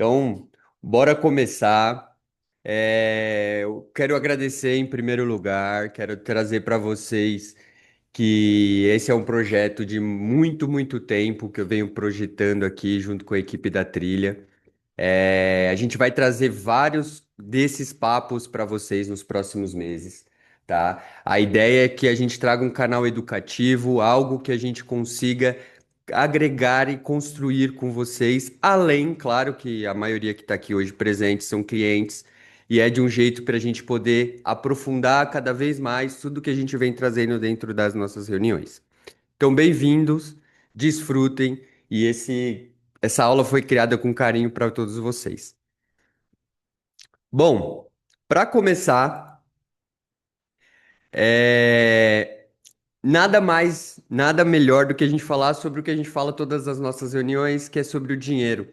Então, bora começar. Eu quero agradecer em primeiro lugar, quero trazer para vocês que esse é um projeto de muito, muito tempo que eu venho projetando aqui junto com a equipe da Trilha. A gente vai trazer vários desses papos para vocês nos próximos meses, tá? A ideia é que a gente traga um canal educativo, algo que a gente consiga agregar e construir com vocês, além, claro, que a maioria que está aqui hoje presente são clientes, e é de um jeito para a gente poder aprofundar cada vez mais tudo que a gente vem trazendo dentro das nossas reuniões. Então, bem-vindos, desfrutem, e essa aula foi criada com carinho para todos vocês. Bom, para começar, é, nada mais, nada melhor do que a gente falar sobre o que a gente fala todas as nossas reuniões, que é sobre o dinheiro.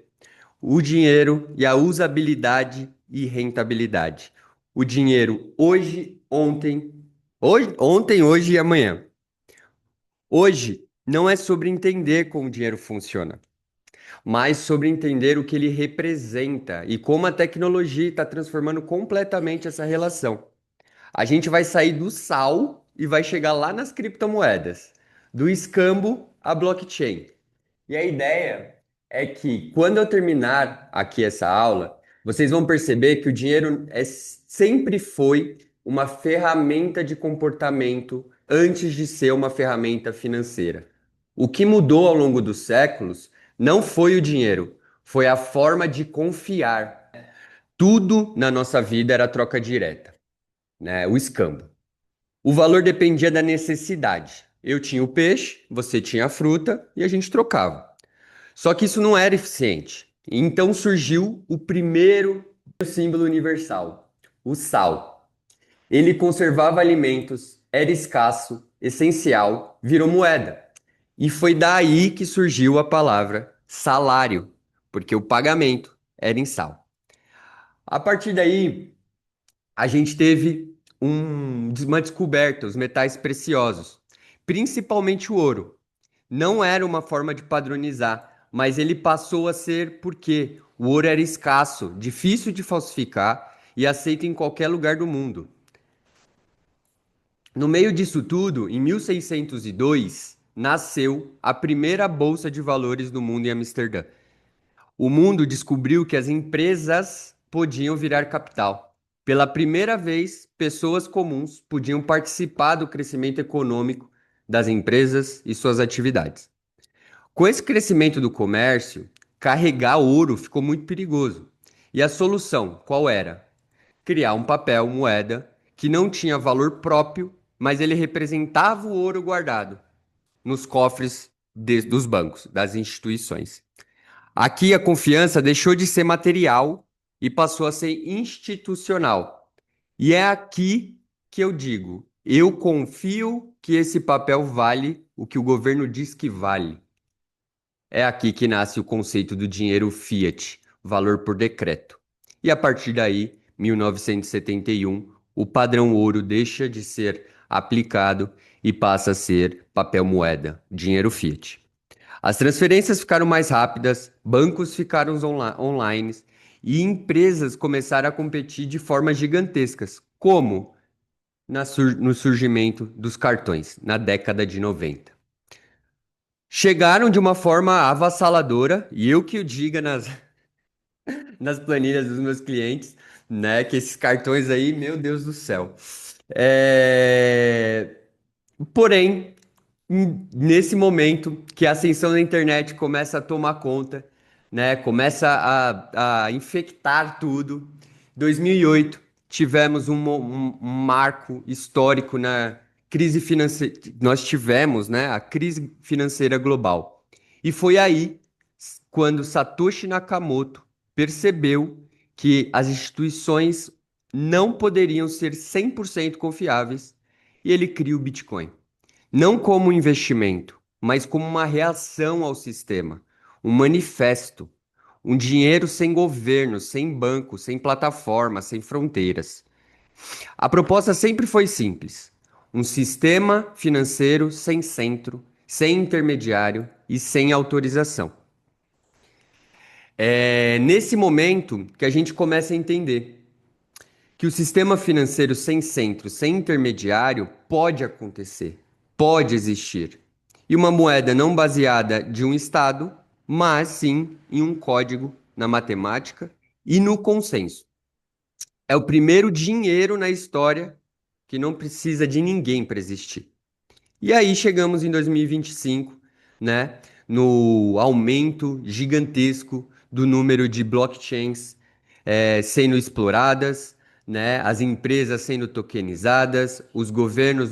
O dinheiro e a usabilidade e rentabilidade. O dinheiro ontem, hoje e amanhã. Hoje não é sobre entender como o dinheiro funciona, mas sobre entender o que ele representa e como a tecnologia está transformando completamente essa relação. A gente vai sair do sal e vai chegar lá nas criptomoedas, do escambo à blockchain. E a ideia é que quando eu terminar aqui essa aula, vocês vão perceber que o dinheiro sempre foi uma ferramenta de comportamento antes de ser uma ferramenta financeira. O que mudou ao longo dos séculos não foi o dinheiro, foi a forma de confiar. Tudo na nossa vida era troca direta, né? O escambo. O valor dependia da necessidade. Eu tinha o peixe, você tinha a fruta e a gente trocava. Só que isso não era eficiente. Então surgiu o primeiro símbolo universal, o sal. Ele conservava alimentos, era escasso, essencial, virou moeda. E foi daí que surgiu a palavra salário, porque o pagamento era em sal. A partir daí, a gente teve uma descoberta, os metais preciosos, principalmente o ouro. Não era uma forma de padronizar, mas ele passou a ser porque o ouro era escasso, difícil de falsificar e aceito em qualquer lugar do mundo. No meio disso tudo, em 1602, nasceu a primeira bolsa de valores do mundo em Amsterdã. O mundo descobriu que as empresas podiam virar capital. Pela primeira vez, pessoas comuns podiam participar do crescimento econômico das empresas e suas atividades. Com esse crescimento do comércio, carregar ouro ficou muito perigoso. E a solução, qual era? Criar um papel, moeda, que não tinha valor próprio, mas ele representava o ouro guardado nos cofres dos bancos, das instituições. Aqui a confiança deixou de ser material e passou a ser institucional. E é aqui que eu digo: eu confio que esse papel vale o que o governo diz que vale. É aqui que nasce o conceito do dinheiro fiat, valor por decreto. E a partir daí, 1971, o padrão ouro deixa de ser aplicado e passa a ser papel moeda, dinheiro fiat. As transferências ficaram mais rápidas, bancos ficaram online e empresas começaram a competir de formas gigantescas, como no surgimento dos cartões, na década de 90. Chegaram de uma forma avassaladora, e eu que o diga nas planilhas dos meus clientes, né? Que esses cartões aí, meu Deus do céu. É... Porém, nesse momento que a ascensão da internet começa a tomar conta, né? Começa a infectar tudo. 2008 tivemos um marco histórico na crise financeira. Nós tivemos, né? A crise financeira global. E foi aí quando Satoshi Nakamoto percebeu que as instituições não poderiam ser 100% confiáveis e ele cria o Bitcoin. Não como um investimento, mas como uma reação ao sistema, um manifesto, um dinheiro sem governo, sem banco, sem plataforma, sem fronteiras. A proposta sempre foi simples: um sistema financeiro sem centro, sem intermediário e sem autorização. É nesse momento que a gente começa a entender que o sistema financeiro sem centro, sem intermediário, pode acontecer, pode existir. E uma moeda não baseada de um Estado, mas sim em um código na matemática e no consenso. É o primeiro dinheiro na história que não precisa de ninguém para existir. E aí chegamos em 2025, né, no aumento gigantesco do número de blockchains sendo exploradas, né, as empresas sendo tokenizadas, os governos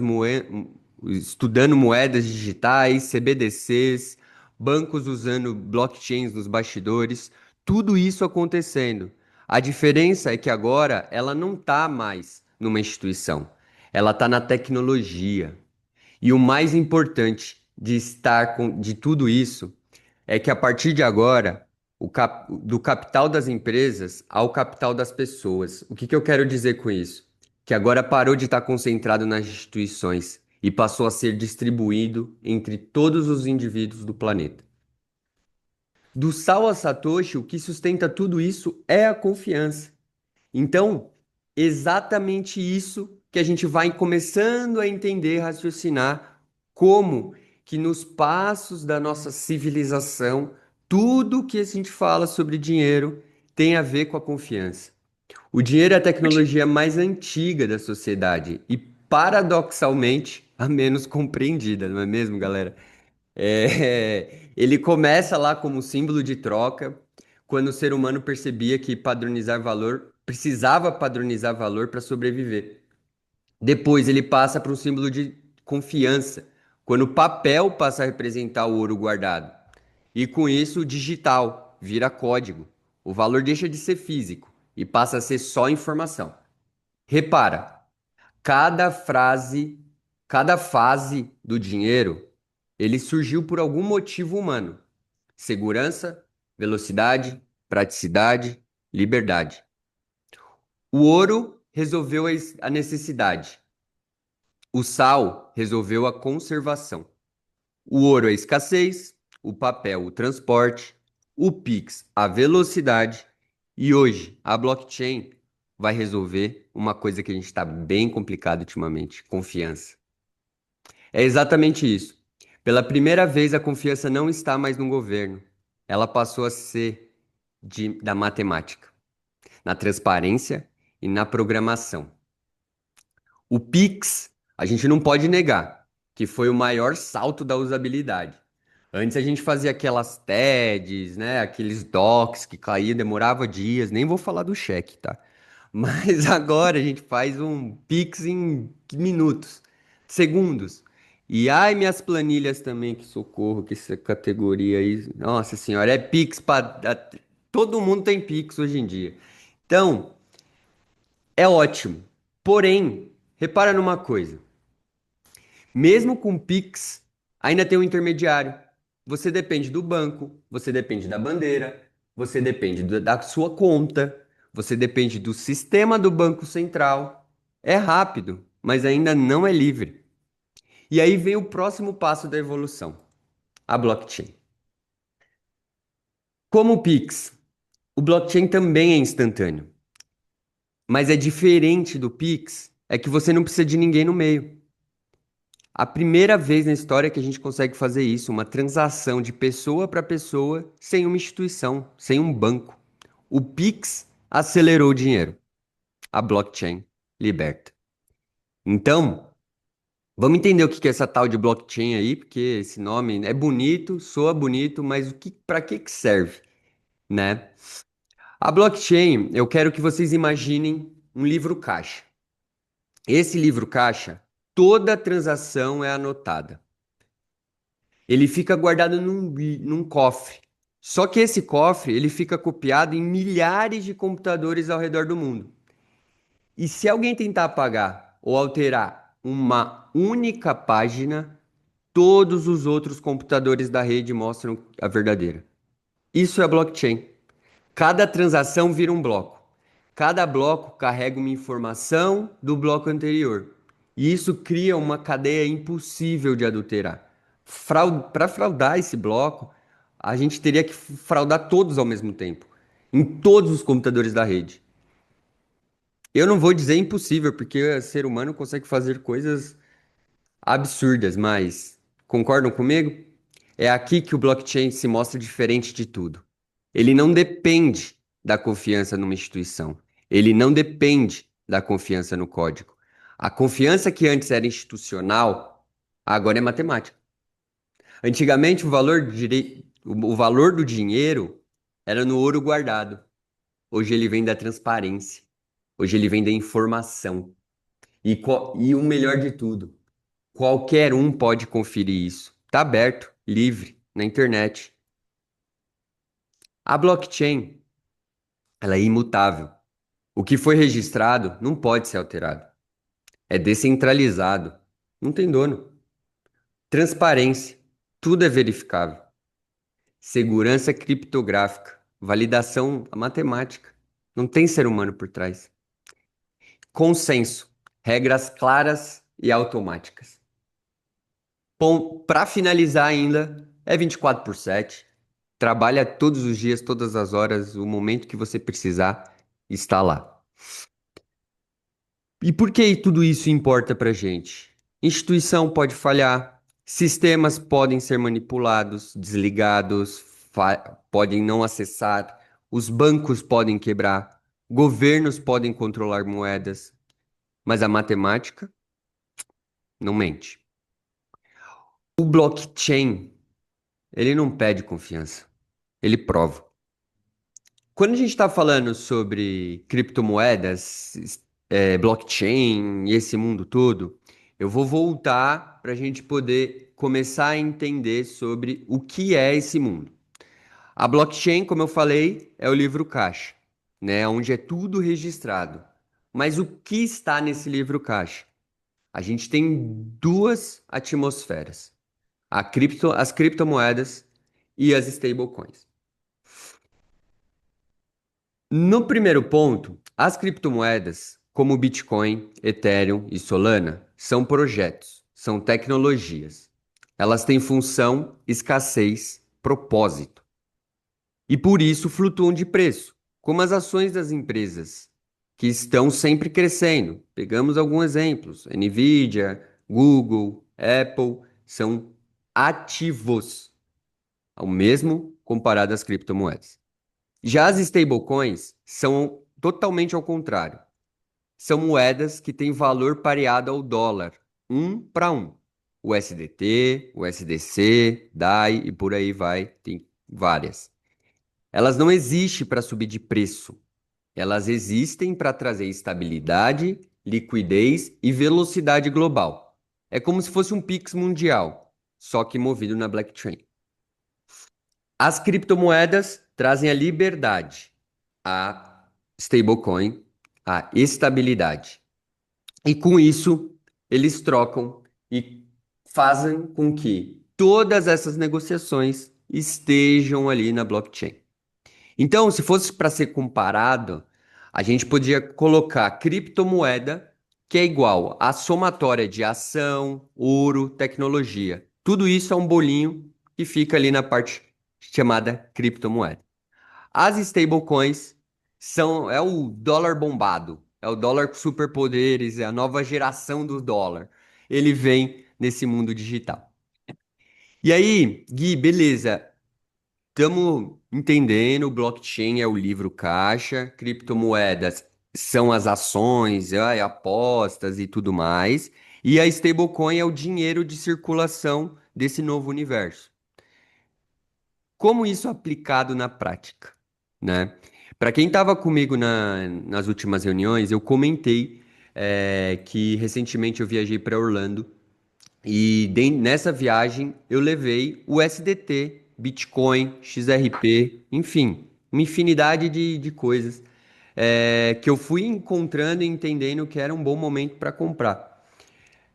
estudando moedas digitais, CBDCs, bancos usando blockchains nos bastidores, tudo isso acontecendo. A diferença é que agora ela não está mais numa instituição, ela está na tecnologia. E o mais importante de tudo isso é que a partir de agora, do capital das empresas ao capital das pessoas. O que que eu quero dizer com isso? Que agora parou de estar concentrado nas instituições e passou a ser distribuído entre todos os indivíduos do planeta. Do Sal a Satoshi, o que sustenta tudo isso é a confiança. Então, exatamente isso que a gente vai começando a entender, raciocinar, como que nos passos da nossa civilização, tudo que a gente fala sobre dinheiro tem a ver com a confiança. O dinheiro é a tecnologia mais antiga da sociedade e, paradoxalmente, a menos compreendida, não é mesmo, galera? Ele começa lá como símbolo de troca, quando o ser humano percebia que padronizar valor precisava padronizar valor para sobreviver. Depois ele passa para um símbolo de confiança, quando o papel passa a representar o ouro guardado. E com isso, o digital vira código. O valor deixa de ser físico e passa a ser só informação. Repara, cada frase, cada fase do dinheiro, ele surgiu por algum motivo humano. Segurança, velocidade, praticidade, liberdade. O ouro resolveu a necessidade. O sal resolveu a conservação. O ouro a escassez, o papel o transporte, o Pix a velocidade e hoje a blockchain vai resolver uma coisa que a gente está bem complicado ultimamente, confiança. É exatamente isso. Pela primeira vez, a confiança não está mais no governo. Ela passou a ser da matemática, na transparência e na programação. O Pix, a gente não pode negar que foi o maior salto da usabilidade. Antes a gente fazia aquelas TEDs, né, aqueles docs que caía, demorava dias, nem vou falar do cheque, tá? Mas agora a gente faz um Pix em minutos, segundos. E ai, minhas planilhas também, que socorro, que essa categoria aí. Nossa senhora, é Pix para. Todo mundo tem Pix hoje em dia. Então, é ótimo. Porém, repara numa coisa: mesmo com Pix, ainda tem um intermediário. Você depende do banco, você depende da bandeira, você depende da sua conta, você depende do sistema do Banco Central. É rápido, mas ainda não é livre. E aí vem o próximo passo da evolução, a blockchain. Como o Pix, o blockchain também é instantâneo, mas é diferente do Pix, é que você não precisa de ninguém no meio. A primeira vez na história que a gente consegue fazer isso, uma transação de pessoa para pessoa sem uma instituição, sem um banco. O Pix acelerou o dinheiro. A blockchain liberta. Então, vamos entender o que é essa tal de blockchain aí, porque esse nome é bonito, soa bonito, mas para que serve, né? A blockchain, eu quero que vocês imaginem um livro caixa. Esse livro caixa, toda transação é anotada. Ele fica guardado num cofre. Só que esse cofre, ele fica copiado em milhares de computadores ao redor do mundo. E se alguém tentar apagar ou alterar uma única página, todos os outros computadores da rede mostram a verdadeira. Isso é blockchain. Cada transação vira um bloco. Cada bloco carrega uma informação do bloco anterior. E isso cria uma cadeia impossível de adulterar. Para fraudar esse bloco, a gente teria que fraudar todos ao mesmo tempo, em todos os computadores da rede. Eu não vou dizer impossível, porque o ser humano consegue fazer coisas absurdas, mas concordam comigo? É aqui que o blockchain se mostra diferente de tudo. Ele não depende da confiança numa instituição. Ele não depende da confiança no código. A confiança que antes era institucional, agora é matemática. Antigamente, o valor do dinheiro era no ouro guardado. Hoje ele vem da transparência. Hoje ele vem da informação. E o melhor de tudo, qualquer um pode conferir isso. Está aberto, livre, na internet. A blockchain, ela é imutável. O que foi registrado não pode ser alterado. É descentralizado. Não tem dono. Transparência. Tudo é verificável. Segurança criptográfica. Validação matemática. Não tem ser humano por trás. Consenso. Regras claras e automáticas. Bom, para finalizar ainda, é 24/7. Trabalha todos os dias, todas as horas, o momento que você precisar, está lá. E por que tudo isso importa para gente? Instituição pode falhar, sistemas podem ser manipulados, desligados, podem não acessar, os bancos podem quebrar, governos podem controlar moedas, mas a matemática não mente. O blockchain, ele não pede confiança, ele prova. Quando a gente está falando sobre criptomoedas, blockchain e esse mundo todo, eu vou voltar para a gente poder começar a entender sobre o que é esse mundo. A blockchain, como eu falei, é o livro caixa, né, onde é tudo registrado. Mas o que está nesse livro caixa? A gente tem duas atmosferas: as criptomoedas e as stablecoins. No primeiro ponto, as criptomoedas, como o Bitcoin, Ethereum e Solana, são projetos, são tecnologias. Elas têm função, escassez, propósito. E por isso flutuam de preço, como as ações das empresas, que estão sempre crescendo. Pegamos alguns exemplos: Nvidia, Google, Apple, são ativos, ao mesmo comparado às criptomoedas. Já as stablecoins são totalmente ao contrário. São moedas que têm valor pareado ao dólar, um para um. O USDT, o USDC, DAI e por aí vai, tem várias. Elas não existem para subir de preço. Elas existem para trazer estabilidade, liquidez e velocidade global. É como se fosse um Pix mundial, só que movido na blockchain. As criptomoedas trazem a liberdade, a stablecoin, a estabilidade. E com isso, eles trocam e fazem com que todas essas negociações estejam ali na blockchain. Então, se fosse para ser comparado, a gente podia colocar criptomoeda, que é igual à somatória de ação, ouro, tecnologia. Tudo isso é um bolinho que fica ali na parte chamada criptomoeda. As stablecoins é o dólar bombado, é o dólar com superpoderes, é a nova geração do dólar. Ele vem nesse mundo digital. E aí, Gui, beleza? Estamos entendendo, blockchain é o livro caixa, criptomoedas são as ações, apostas e tudo mais, e a stablecoin é o dinheiro de circulação desse novo universo. Como isso é aplicado na prática, né? Para quem estava comigo nas últimas reuniões, eu comentei que recentemente eu viajei para Orlando e nessa viagem eu levei o SDT, Bitcoin, XRP, enfim, uma infinidade de coisas que eu fui encontrando e entendendo que era um bom momento para comprar.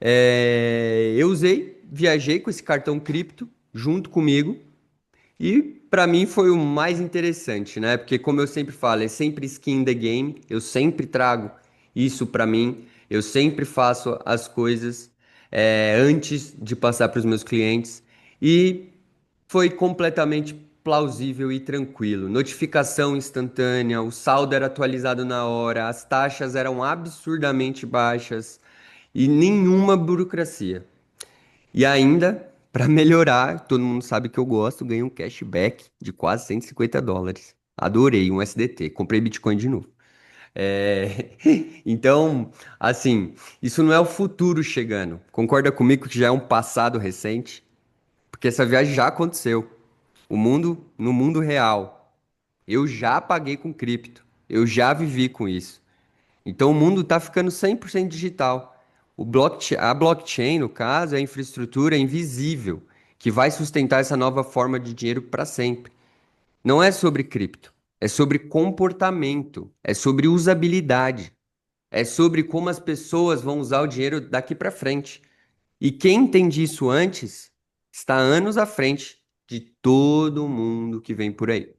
Eu viajei com esse cartão cripto junto comigo e para mim foi o mais interessante, né? Porque como eu sempre falo, é sempre skin in the game, eu sempre trago isso para mim, eu sempre faço as coisas antes de passar para os meus clientes e foi completamente plausível e tranquilo. Notificação instantânea, o saldo era atualizado na hora, as taxas eram absurdamente baixas e nenhuma burocracia. E ainda, para melhorar, todo mundo sabe que eu gosto, ganhei um cashback de quase US$ 150. Adorei um SDT, comprei Bitcoin de novo. É, Então, assim, isso não é o futuro chegando. Concorda comigo que já é um passado recente? Porque essa viagem já aconteceu. No mundo real, eu já paguei com cripto. Eu já vivi com isso. Então o mundo está ficando 100% digital. A blockchain, no caso, é a infraestrutura invisível que vai sustentar essa nova forma de dinheiro para sempre. Não é sobre cripto, é sobre comportamento, é sobre usabilidade, é sobre como as pessoas vão usar o dinheiro daqui para frente. E quem entende isso antes está anos à frente de todo mundo que vem por aí.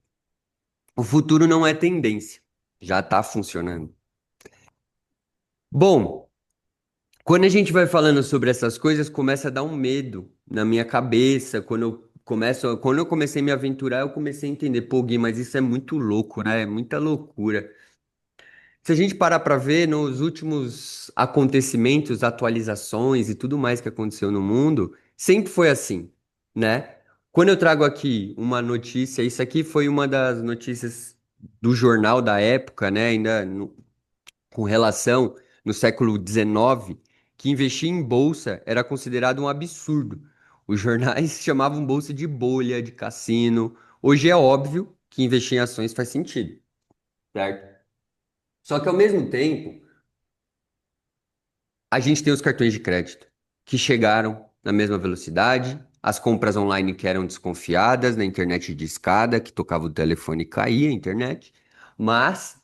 O futuro não é tendência, já está funcionando. Bom, quando a gente vai falando sobre essas coisas, começa a dar um medo na minha cabeça. Quando eu comecei a me aventurar, eu comecei a entender, pô, Gui, mas isso é muito louco, né? É muita loucura. Se a gente parar para ver nos últimos acontecimentos, atualizações e tudo mais que aconteceu no mundo, sempre foi assim, né? Quando eu trago aqui uma notícia, isso aqui foi uma das notícias do jornal da época, né? Com relação no século XIX, que investir em bolsa era considerado um absurdo. Os jornais chamavam bolsa de bolha, de cassino. Hoje é óbvio que investir em ações faz sentido, certo? Só que ao mesmo tempo, a gente tem os cartões de crédito, que chegaram na mesma velocidade, as compras online que eram desconfiadas, na internet de escada, que tocava o telefone e caía a internet, mas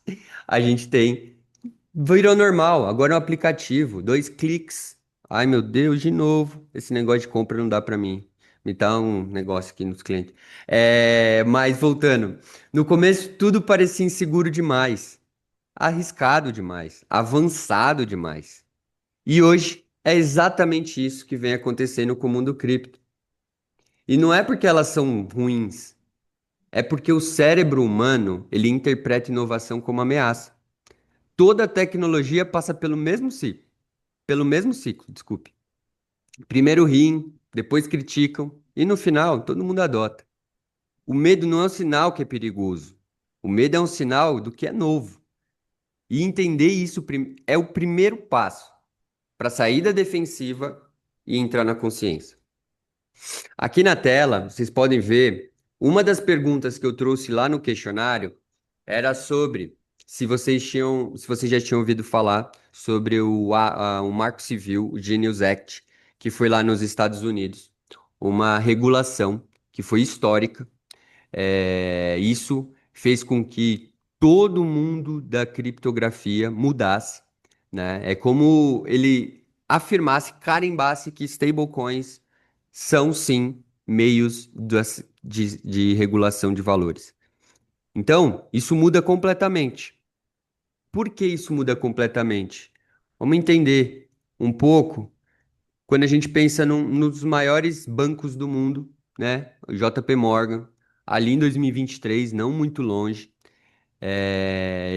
a gente tem. Virou normal, agora é um aplicativo, 2 cliques. Ai meu Deus, de novo, esse negócio de compra não dá pra mim. Me dá um negócio aqui nos clientes. Mas voltando, no começo tudo parecia inseguro demais, arriscado demais, avançado demais. E hoje é exatamente isso que vem acontecendo com o mundo cripto. E não é porque elas são ruins, é porque o cérebro humano, ele interpreta inovação como ameaça. Toda tecnologia passa pelo mesmo ciclo, desculpe. Primeiro riem, depois criticam e no final todo mundo adota. O medo não é um sinal que é perigoso. O medo é um sinal do que é novo. E entender isso é o primeiro passo para sair da defensiva e entrar na consciência. Aqui na tela, vocês podem ver, uma das perguntas que eu trouxe lá no questionário era sobre se vocês já tinham ouvido falar sobre o Marco Civil, o Genius Act, que foi lá nos Estados Unidos, uma regulação que foi histórica. Isso fez com que todo mundo da criptografia mudasse, né? É como ele afirmasse, carimbasse que stablecoins são sim meios de regulação de valores. Então, isso muda completamente. Por que isso muda completamente? Vamos entender um pouco quando a gente pensa nos maiores bancos do mundo, né? O JP Morgan, ali em 2023, não muito longe,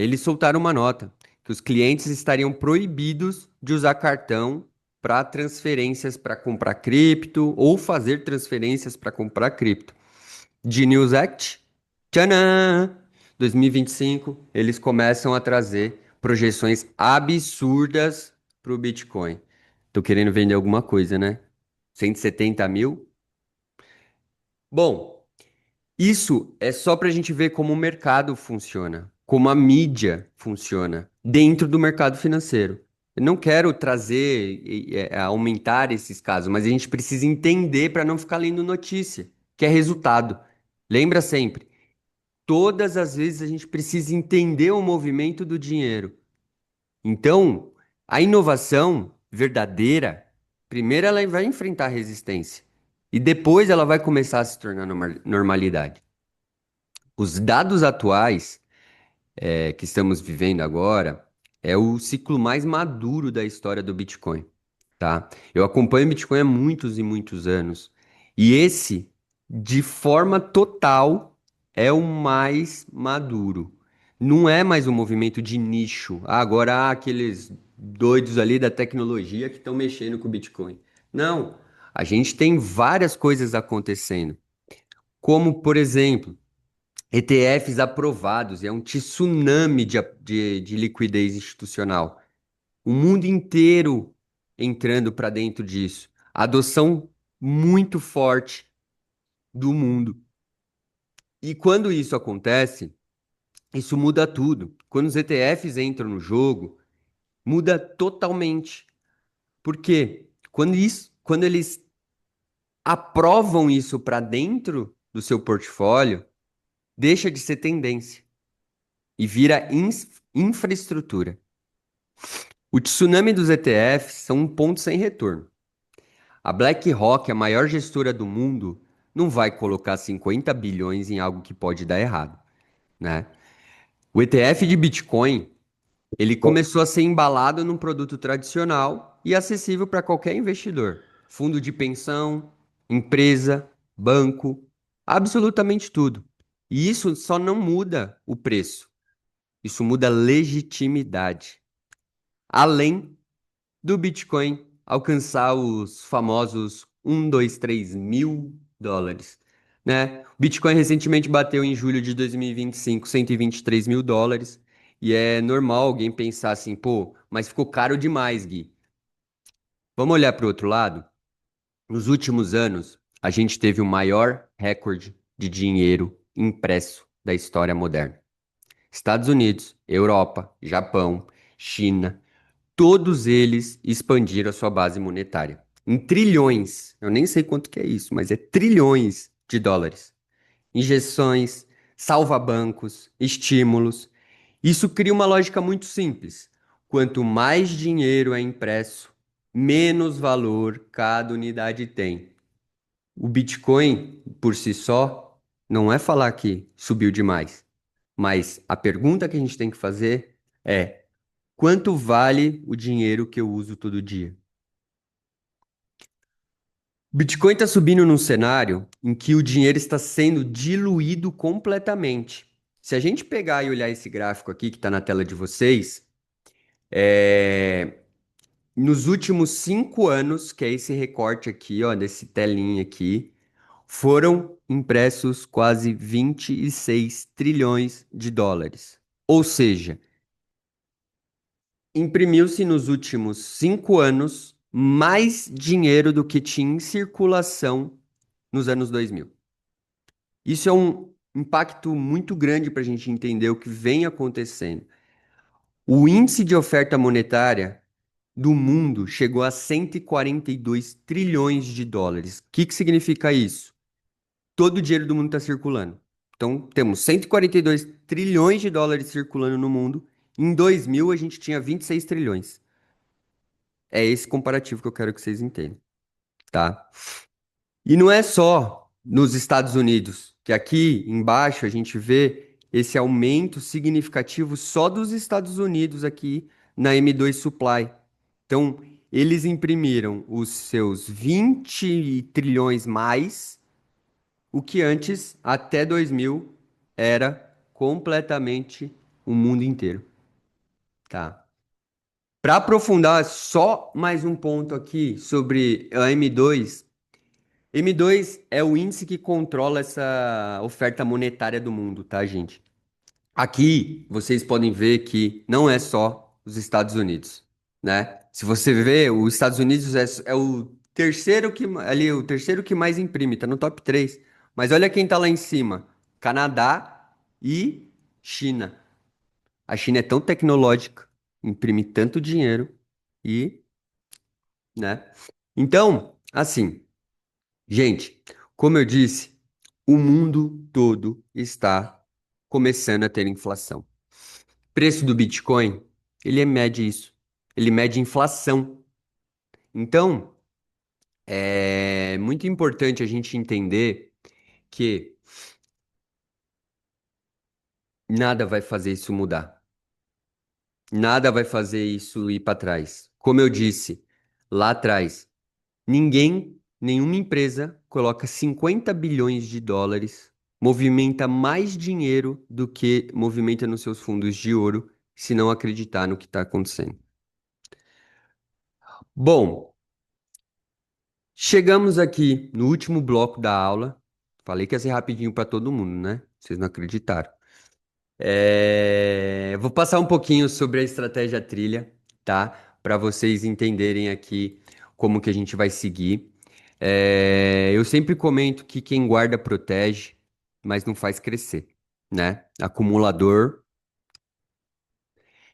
eles soltaram uma nota que os clientes estariam proibidos de usar cartão para transferências para comprar cripto ou fazer transferências para comprar cripto. Genius Act, tchanã! 2025, eles começam a trazer projeções absurdas para o Bitcoin. Tô querendo vender alguma coisa, né? 170 mil? Bom, isso é só para a gente ver como o mercado funciona, como a mídia funciona dentro do mercado financeiro. Eu não quero trazer, aumentar esses casos, mas a gente precisa entender para não ficar lendo notícia, que é resultado. Lembra sempre, todas as vezes a gente precisa entender o movimento do dinheiro. Então, a inovação verdadeira, primeiro ela vai enfrentar resistência e depois ela vai começar a se tornar normalidade. Os dados atuais, que estamos vivendo agora é o ciclo mais maduro da história do Bitcoin, tá? Eu acompanho o Bitcoin há muitos e muitos anos e esse, de forma total, é o mais maduro. Não é mais um movimento de nicho. Ah, agora há aqueles doidos ali da tecnologia que estão mexendo com o Bitcoin. Não, a gente tem várias coisas acontecendo, como, por exemplo, ETFs aprovados, é um tsunami de liquidez institucional. O mundo inteiro entrando para dentro disso. Adoção muito forte do mundo. E quando isso acontece, isso muda tudo. Quando os ETFs entram no jogo, muda totalmente. Por quê? Quando eles aprovam isso para dentro do seu portfólio, deixa de ser tendência e vira infraestrutura. O tsunami dos ETFs são um ponto sem retorno. A BlackRock, a maior gestora do mundo, não vai colocar 50 bilhões em algo que pode dar errado, né? O ETF de Bitcoin, ele começou a ser embalado num produto tradicional e acessível para qualquer investidor. Fundo de pensão, empresa, banco, absolutamente tudo. E isso só não muda o preço, isso muda a legitimidade. Além do Bitcoin alcançar os famosos 1, 2, 3 mil dólares, né? O Bitcoin recentemente bateu em julho de 2025 123 mil dólares. E é normal alguém pensar assim, pô, mas ficou caro demais, Gui. Vamos olhar para o outro lado? Nos últimos anos, a gente teve o maior recorde de dinheiro impresso da história moderna. Estados Unidos, Europa, Japão, China, todos eles expandiram a sua base monetária. Em trilhões, eu nem sei quanto que é isso, mas é trilhões de dólares. Injeções, salva-bancos, estímulos. Isso cria uma lógica muito simples. Quanto mais dinheiro é impresso, menos valor cada unidade tem. O Bitcoin, por si só, não é falar que subiu demais, mas a pergunta que a gente tem que fazer é: quanto vale o dinheiro que eu uso todo dia? O Bitcoin está subindo num cenário em que o dinheiro está sendo diluído completamente. Se a gente pegar e olhar esse gráfico aqui que está na tela de vocês, nos últimos 5 anos, que é esse recorte aqui, ó, desse telinha aqui, foram impressos quase 26 trilhões de dólares. Ou seja, imprimiu-se nos últimos 5 anos mais dinheiro do que tinha em circulação nos anos 2000. Isso é um impacto muito grande para a gente entender o que vem acontecendo. O índice de oferta monetária do mundo chegou a 142 trilhões de dólares. O que que significa isso? Todo o dinheiro do mundo está circulando. Então, temos 142 trilhões de dólares circulando no mundo. Em 2000, a gente tinha 26 trilhões. É esse comparativo que eu quero que vocês entendam, tá? E não é só nos Estados Unidos, que aqui embaixo a gente vê esse aumento significativo só dos Estados Unidos aqui na M2 Supply. Então, eles imprimiram os seus 20 trilhões mais, o que antes, até 2000, era completamente o mundo inteiro, tá? Para aprofundar só mais um ponto aqui sobre a M2, M2 é o índice que controla essa oferta monetária do mundo, tá, gente? Aqui vocês podem ver que não é só os Estados Unidos, né? Se você ver, os Estados Unidos é o terceiro que ali, o terceiro que mais imprime, tá no top 3. Mas olha quem tá lá em cima: Canadá e China. A China é tão tecnológica, imprime tanto dinheiro e, né? Então, assim, gente, como eu disse, o mundo todo está começando a ter inflação. Preço do Bitcoin, ele mede isso. Ele mede inflação. Então, é muito importante a gente entender que nada vai fazer isso mudar. Nada vai fazer isso ir para trás. Como eu disse lá atrás, nenhuma empresa coloca 50 bilhões de dólares. movimenta mais dinheiro do que movimenta nos seus fundos de ouro, se não acreditar no que está acontecendo. Bom, chegamos aqui no último bloco da aula. Falei que ia ser rapidinho para todo mundo, né? Vocês não acreditaram. Vou passar um pouquinho sobre a estratégia trilha, tá? Para vocês entenderem aqui como que a gente vai seguir. Eu sempre comento que quem guarda protege, mas não faz crescer, né? Acumulador.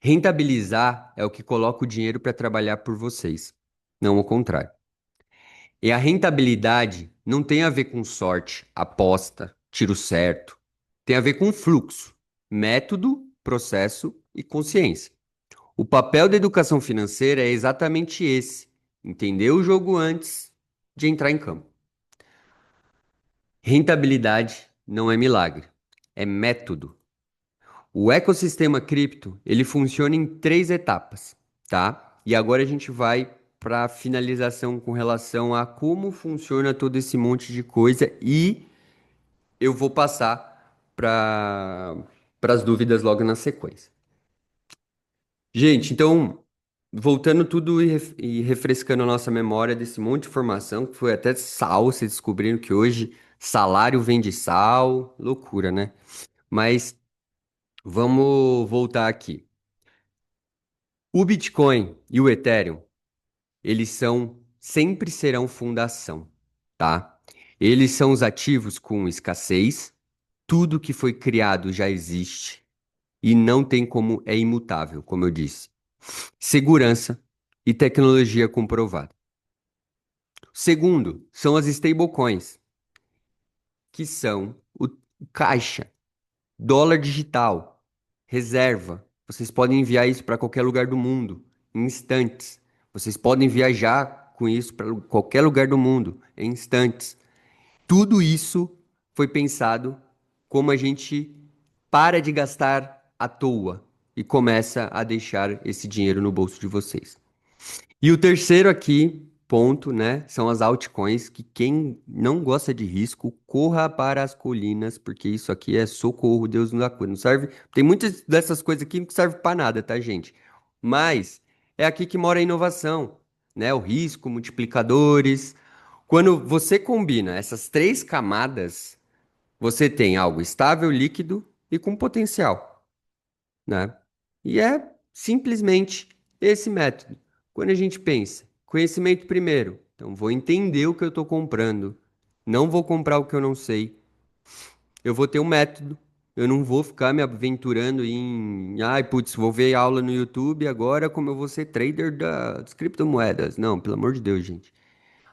Rentabilizar é o que coloca o dinheiro para trabalhar por vocês, não o contrário. E a rentabilidade não tem a ver com sorte, aposta, tiro certo. Tem a ver com fluxo, método, processo e consciência. O papel da educação financeira é exatamente esse: entender o jogo antes de entrar em campo. Rentabilidade não é milagre, é método. O ecossistema cripto, ele funciona em três etapas, tá? E agora a gente vai para a finalização com relação a como funciona todo esse monte de coisa e eu vou passar para as dúvidas logo na sequência. Gente, então, voltando tudo e refrescando a nossa memória desse monte de informação, que foi até sal, vocês descobriram que hoje salário vem de sal, loucura, né? Mas vamos voltar aqui. O Bitcoin e o Ethereum, eles sempre serão fundação, tá? Eles são os ativos com escassez, tudo que foi criado já existe e não tem como, é imutável, como eu disse. Segurança e tecnologia comprovada. Segundo, são as stablecoins, que são o caixa, dólar digital, reserva. Vocês podem enviar isso para qualquer lugar do mundo em instantes. Vocês podem viajar com isso para qualquer lugar do mundo em instantes. Tudo isso foi pensado como a gente para de gastar à toa e começa a deixar esse dinheiro no bolso de vocês. E o terceiro aqui, ponto, né? São as altcoins, que quem não gosta de risco, corra para as colinas, porque isso aqui é socorro, Deus nos acuda. Não serve. Tem muitas dessas coisas aqui que não servem para nada, tá, gente? Mas é aqui que mora a inovação, né? O risco, multiplicadores. Quando você combina essas três camadas, você tem algo estável, líquido e com potencial, né? E é simplesmente esse método. Quando a gente pensa, conhecimento primeiro, então vou entender o que eu estou comprando, não vou comprar o que eu não sei, eu vou ter um método, eu não vou ficar me aventurando em, ai, putz, vou ver aula no YouTube agora como eu vou ser trader das criptomoedas. Não, pelo amor de Deus, gente.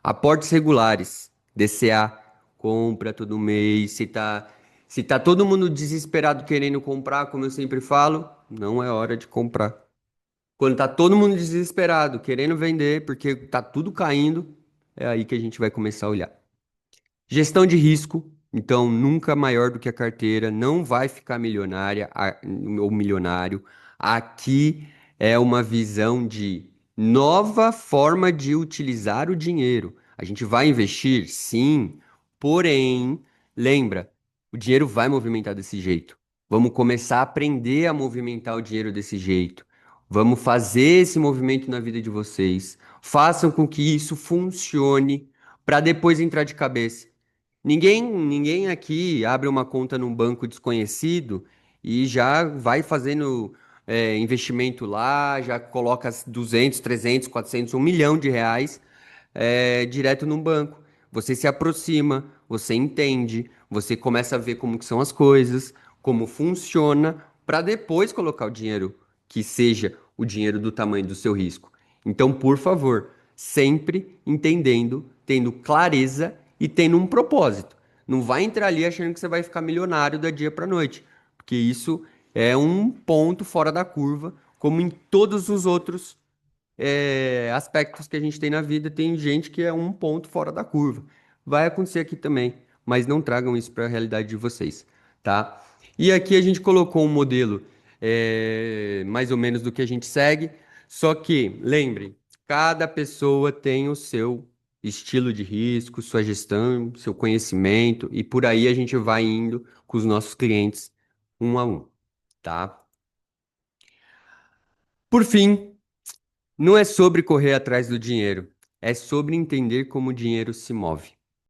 Aportes regulares, DCA, compra todo mês. Se tá todo mundo desesperado querendo comprar, como eu sempre falo, não é hora de comprar. Quando tá todo mundo desesperado querendo vender, porque tá tudo caindo, é aí que a gente vai começar a olhar. Gestão de risco, então nunca maior do que a carteira, não vai ficar milionária ou milionário. Aqui é uma visão de nova forma de utilizar o dinheiro. A gente vai investir, sim, porém, lembra, o dinheiro vai movimentar desse jeito. Vamos começar a aprender a movimentar o dinheiro desse jeito. Vamos fazer esse movimento na vida de vocês. Façam com que isso funcione para depois entrar de cabeça. Ninguém aqui abre uma conta num banco desconhecido e já vai fazendo investimento lá, já coloca 200, 300, 400, 1 milhão de reais direto num banco. Você se aproxima, você entende, você começa a ver como que são as coisas, como funciona, para depois colocar o dinheiro que seja o dinheiro do tamanho do seu risco. Então, por favor, sempre entendendo, tendo clareza e tendo um propósito. Não vai entrar ali achando que você vai ficar milionário da dia para noite, porque isso é um ponto fora da curva, como em todos os outros aspectos que a gente tem na vida, tem gente que é um ponto fora da curva. Vai acontecer aqui também, mas não tragam isso para a realidade de vocês, tá? E aqui a gente colocou um modelo mais ou menos do que a gente segue, só que, lembrem, cada pessoa tem o seu. estilo de risco, sua gestão, seu conhecimento, e por aí a gente vai indo com os nossos clientes um a um, tá? Por fim, não é sobre correr atrás do dinheiro, é sobre entender como o dinheiro se move.